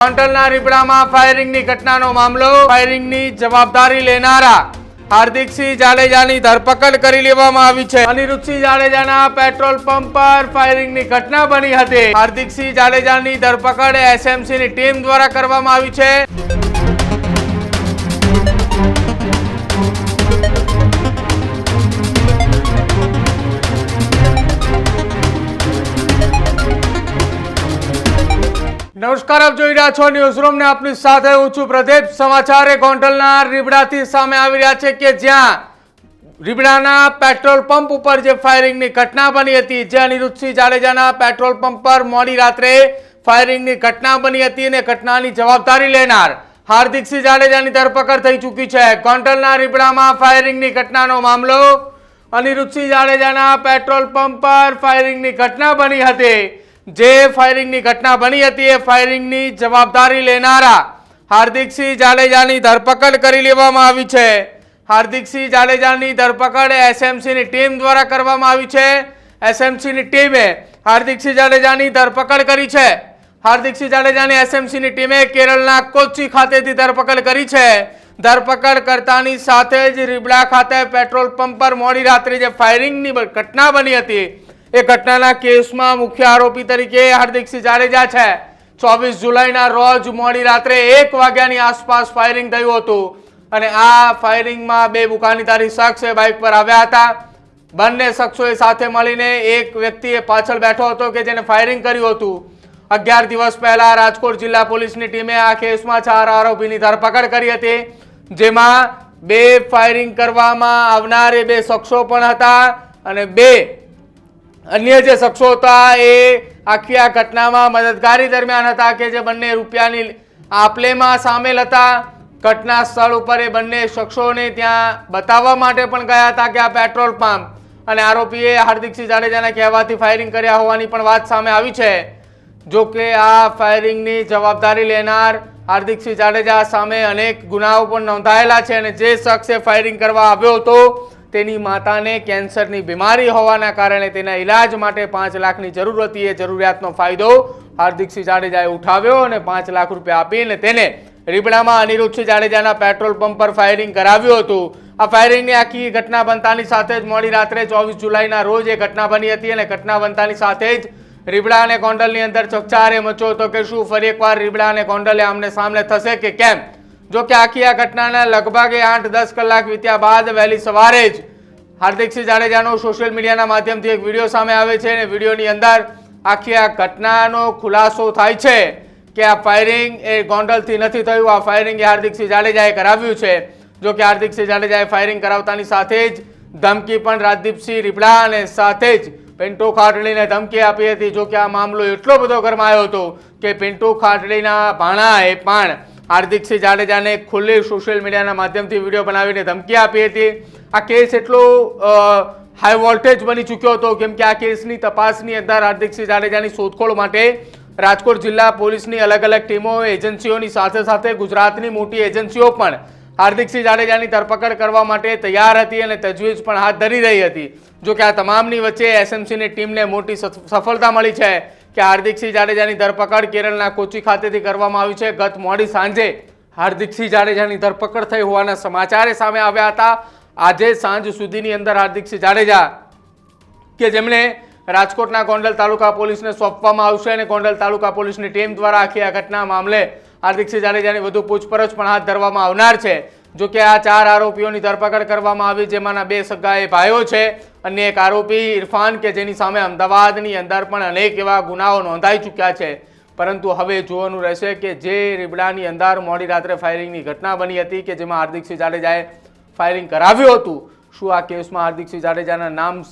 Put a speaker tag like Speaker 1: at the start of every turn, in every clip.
Speaker 1: ગોંડલના રીબડામાં ફાયરિંગની ઘટનાનો મામલો. ફાયરિંગની જવાબદારી લેનારા હાર્દિકસિંહ જાડેજાની ધરપકડ કરી લેવામાં આવી છે. અનિરુદ્ધસિંહ જાડેજાના પેટ્રોલ પંપ પર ફાયરિંગની ઘટના બની હતી. હાર્દિકસિંહ જાડેજાની ધરપકડ એસએમસીની ટીમ દ્વારા કરવામાં આવી છે. નમસ્કાર, આપ જોઈ રહ્યા છો ન્યૂઝરૂમ ને આપની સાથે હું છું પ્રદીપ. સમાચાર ગોંડલના રીબડાથી સામે આવી રહ્યા છે કે જ્યાં રીબડાના પેટ્રોલ પંપ ઉપર જે ફાયરિંગની ઘટના બની હતી, જે અનિરુદ્ધસિંહ જાડેજાના પેટ્રોલ પંપ પર મોડી રાત્રે ફાયરિંગની ઘટના બની હતી અને ઘટનાની જવાબદારી લેનાર હાર્દિકસિંહ જાડેજાની ધરપકડ થઈ ચૂકી છે. ગોંડલના રીબડામાં ફાયરિંગની ઘટનાનો મામલો. અનિરુદ્ધસિંહ જાડેજાના પેટ્રોલ પંપ પર ફાયરિંગની ઘટના બની હતી. જે ફાયરિંગની ઘટના બની હતી એ ફાયરિંગની જવાબદારી લેનારા હાર્દિકસિંહ જાડેજાની ધરપકડ કરી લેવામાં આવી છે. હાર્દિકસિંહ જાડેજાની ધરપકડ એસએમસીની ટીમ દ્વારા કરવામાં આવી છે. એસએમસીની ટીમે હાર્દિકસિંહ જાડેજાની ધરપકડ કરી છે. હાર્દિકસિંહ જાડેજાની એસએમસીની ટીમે કેરળના કોચી ખાતેથી ધરપકડ કરી છે. ધરપકડ કરતાની સાથે જ રીબડા ખાતે પેટ્રોલ પંપ પર મોડી રાત્રે જે ફાયરિંગની ઘટના બની હતી એ ઘટનાના કેસમાં મુખ્ય આરોપી તરીકે હાર્દિકસિંહ જાડેજા છે. 24 જુલાઈના રોજ મોડી રાત્રે 1 વાગ્યાની આસપાસ ફાયરિંગ થયું હતું અને આ ફાયરિંગમાં બે બુકાનીધારી શખ્સ બાઇક પર આવ્યા હતા. બંને શખ્સોએ સાથે મળીને એક વ્યક્તિએ પાછળ બેઠો હતો કે જેને ફાયરિંગ કર્યું હતું. 11 દિવસ પહેલા રાજકોટ જિલ્લા પોલીસની ટીમે આ કેસમાં 4 આરોપીની ધરપકડ કરી હતી, જેમાં બે ફાયરિંગ કરવામાં આવનાર બે શખ્સો પણ હતા અને બે અન્ય જે શખ્સો હતા એ આખી આ ઘટનામાં મદદગારી દરમિયાન હતા કે જે બંને રૂપિયાની આપલેમાં સામેલ હતા. ઘટના સ્થળ ઉપર એ બંને શખ્સોને ત્યાં બતાવવા માટે પણ ગયા હતા કે આ પેટ્રોલ પંપ, અને આરોપીએ હાર્દિકસિંહ જાડેજાના કહેવાથી ફાયરિંગ કર્યા હોવાની પણ વાત સામે આવી છે. જો કે આ ફાયરિંગની જવાબદારી લેનાર હાર્દિકસિંહ જાડેજા સામે અનેક ગુનાઓ પણ નોંધાયેલા છે અને જે શખ્સે ફાયરિંગ કરવા આવ્યો હતો તેની માતાને કેન્સરની બીમારી હોવાના કારણે તેના ઈલાજ માટે 5 લાખની જરૂર હતી. એ જરૂરિયાતનો ફાયદો હાર્દિકસિંહ જાડેજાએ ઉઠાવ્યો અને 5 લાખ રૂપિયા આપીને તેને રીબડામાં અનિરુદ્ધસિંહ જાડેજાના પેટ્રોલ પંપ પર ફાયરિંગ કરાવ્યું હતું. આ ફાયરિંગની આખી ઘટના બનતાની સાથે જ મોડી રાત્રે 24 જુલાઈના રોજ એ ઘટના બની હતી અને ઘટના બનતાની સાથે જ રીબડા અને ગોંડલની અંદર ચકચારે મચ્યો હતો કે શું ફરી એકવાર રીબડા અને ગોંડલે આમને સામને થશે કે કેમ. જો કે આખી આ ઘટનાના લગભગ 8-10 કલાક વીત્યા બાદ વહેલી સવારે જ હાર્દિકસિંહ જાડેજાનો સોશિયલ મીડિયાના માધ્યમથી એક વિડીયો સામે આવે છે અને વિડીયોની અંદર આખી આ ઘટનાનો ખુલાસો થાય છે કે આ ફાયરિંગ એ ગોંડલથી નથી થયું, આ ફાયરિંગ એ હાર્દિકસિંહ જાડેજાએ કરાવ્યું છે. જો કે હાર્દિકસિંહ જાડેજાએ ફાયરિંગ કરાવતાની સાથે જ ધમકી પણ રાજદીપસિંહ રીબડા અને સાથે જ પિન્ટુ ખાટડીને ધમકી આપી હતી. જો કે આ મામલો એટલો બધો ગરમાયો હતો કે પિન્ટુ ખાટડીના ભાણાએ પણ હાર્દિકસિંહ જાડેજાને ખુલ્લી સોશિયલ મીડિયાના માધ્યમથી વિડીયો બનાવીને ધમકી આપી હતી. આ કેસ એટલો હાઈ વોલ્ટેજ બની ચૂક્યો હતો કેમ કે આ કેસની તપાસની અંદર હાર્દિકસિંહ જાડેજાની શોધખોળ માટે રાજકોટ જિલ્લા પોલીસની અલગ અલગ ટીમો, એજન્સીઓની સાથે સાથે ગુજરાતની મોટી એજન્સીઓ પણ હાર્દિકસિંહ જાડેજાની ધરપકડ કરવા માટે તૈયાર હતી અને તજવીજ પણ હાથ ધરી રહી હતી. જો કે આ તમામની વચ્ચે એસએમસીની ટીમને મોટી સફળતા મળી છે કે હાર્દિકસિંહ જાડેજાની ધરપકડ કેરળના કોચી ખાતેથી કરવામાં આવી છે. ગત મોડી સાંજે હાર્દિકસિંહ જાડેજાની ધરપકડ થઈ હોવાના સમાચાર સામે આવ્યા હતા. આજે સાંજ સુધીની અંદર હાર્દિકસિંહ જાડેજા કે જેમણે રાજકોટના ગોંડલ તાલુકા પોલીસને સોંપવામાં આવશે અને ગોંડલ તાલુકા પોલીસની ટીમ દ્વારા આખી આ ઘટના મામલે હાર્દિકસિંહ જાડેજાની વધુ પૂછપરછ પણ હાથ ધરવામાં આવનાર છે. જો કે આ 4 આરોપીઓની ધરપકડ કરવામાં આવી, જેમાંના 2 સગા ભાઈઓ છે. અન્ય એક આરોપી ઇરફાન કે જેની સામે અમદાવાદની અંદર પણ અનેક એવા ગુનાઓ નોંધાઈ ચૂક્યા છે. પરંતુ હવે જોવાનું રહેશે કે જે રીબડાની અંદર મોડી રાત્રે ફાયરિંગની ઘટના બની હતી કે જેમાં હાર્દિકસિંહ જાડેજાએ ફાયરિંગ કરાવ્યું હતું, શું આ કેસમાં હાર્દિકસિંહ જાડેજાના નામ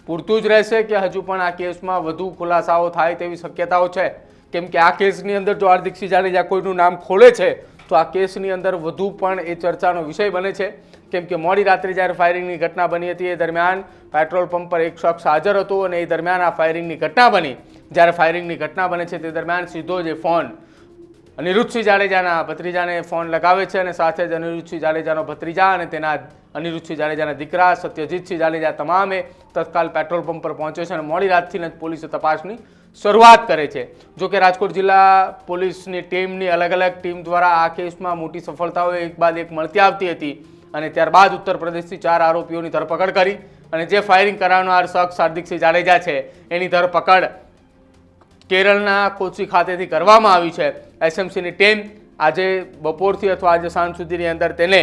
Speaker 1: પૂરતું જ રહેશે કે હજુ પણ આ કેસમાં વધુ ખુલાસાઓ થાય તેવી શક્યતાઓ છે. કેમ કે આ કેસની અંદર જો હાર્દિકસિંહ જાડેજા કોઈનું નામ ખોલે છે તો આ કેસની અંદર વધુ પણ એ ચર્ચાનો વિષય બને છે. કેમ કે મોડી રાત્રે જ્યારે ફાયરિંગની ઘટના બની હતી એ દરમિયાન પેટ્રોલ પંપ પર એક શખ્સ હાજર હતો અને એ દરમિયાન આ ફાયરિંગની ઘટના બની. જ્યારે ફાયરિંગની ઘટના બને છે તે દરમિયાન સીધો જે ફોન અનિરુદ્ધસિંહ જાડેજાના ભત્રીજાને ફોન લગાવે છે અને સાથે જ અનિરુદ્ધસિંહ જાડેજાનો ભત્રીજા અને તેના અનિરુદ્ધસિંહ જાડેજાના દીકરા સત્યજીતસિંહ જાડેજા તમામે તત્કાલ પેટ્રોલ પંપ પર પહોંચે છે અને મોડી રાતથી જ પોલીસે તપાસની શરૂઆત કરે છે. જો કે રાજકોટ જિલ્લા પોલીસની ટીમની અલગ અલગ ટીમ દ્વારા આ કેસમાં મોટી સફળતાઓ એક બાદ એક મળતી આવતી હતી અને ત્યારબાદ ઉત્તર પ્રદેશથી 4 આરોપીઓની ધરપકડ કરી અને જે ફાયરિંગ કરાવનાર શખ્સ હાર્દિકસિંહ જાડેજા છે એની ધરપકડ કેરળના કોચી ખાતેથી કરવામાં આવી છે. એસએમસીની ટીમ આજે બપોરથી અથવા આજે સાંજ સુધીની અંદર તેને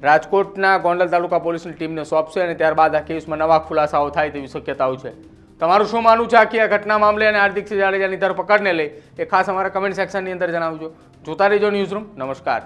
Speaker 1: રાજકોટના ગોંડલ તાલુકા પોલીસની ટીમને સોંપશે અને ત્યારબાદ આ કેસમાં નવા ખુલાસાઓ થાય તેવી શક્યતાઓ છે. તમારું શું માનવું છે આખી આ ઘટના મામલે અને હાર્દિકસિંહ જાડેજાની ધરપકડને લઈ એ ખાસ અમારા કમેન્ટ સેક્શનની અંદર જણાવજો. જોતા રહેજો ન્યૂઝરૂમ. નમસ્કાર.